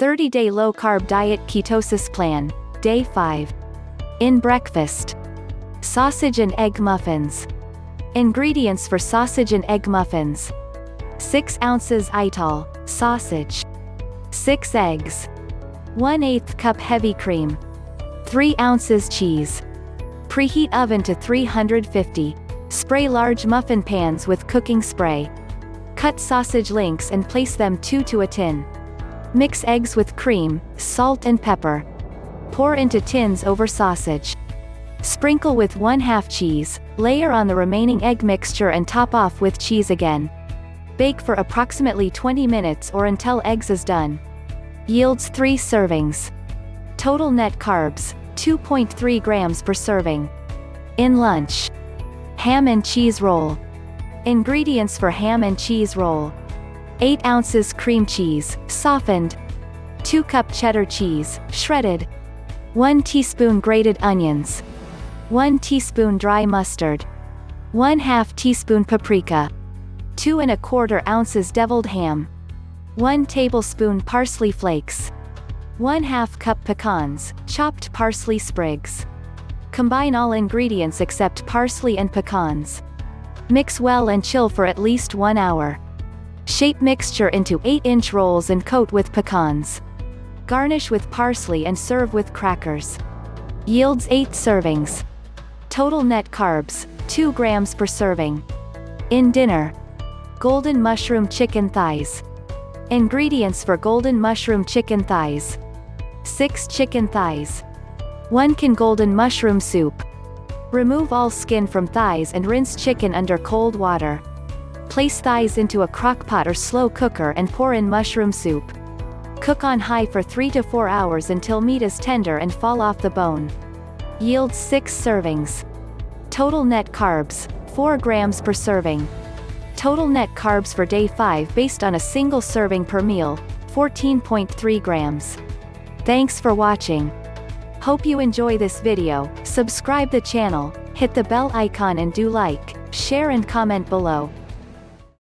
30-day low-carb diet ketosis plan, day 5. In breakfast. Sausage and egg muffins. Ingredients for sausage and egg muffins: 6 ounces Ital sausage, 6 eggs, 1/8 cup heavy cream, 3 ounces cheese. Preheat oven to 350. Spray large muffin pans with cooking spray. Cut sausage links and place them 2 to a tin. Mix eggs with cream, salt and pepper. Pour into tins over sausage. Sprinkle with 1/2 cheese, layer on the remaining egg mixture and top off with cheese again. Bake for approximately 20 minutes or until eggs is done. Yields 3 servings. Total net carbs, 2.3 grams per serving. In lunch. Ham and cheese roll. Ingredients for ham and cheese roll: 8 ounces cream cheese, softened, 2 cup cheddar cheese, shredded, 1 teaspoon grated onions, 1 teaspoon dry mustard, 1/2 teaspoon paprika, 2 1/4 ounces deviled ham, 1 tablespoon parsley flakes, 1/2 cup pecans, chopped parsley sprigs. Combine all ingredients except parsley and pecans. Mix well and chill for at least 1 hour. Shape mixture into 8-inch rolls and coat with pecans. Garnish with parsley and serve with crackers. Yields 8 servings. Total net carbs, 2 grams per serving. In dinner. Golden mushroom chicken thighs. Ingredients for golden mushroom chicken thighs: 6 chicken thighs, 1 can golden mushroom soup. Remove all skin from thighs and rinse chicken under cold water. Place thighs into a crock-pot or slow cooker and pour in mushroom soup. Cook on high for 3 to 4 hours until meat is tender and fall off the bone. Yields 6 servings. Total net carbs, 4 grams per serving. Total net carbs for day 5 based on a single serving per meal, 14.3 grams. Thanks for watching. Hope you enjoy this video. Subscribe the channel, hit the bell icon and do like, share and comment below.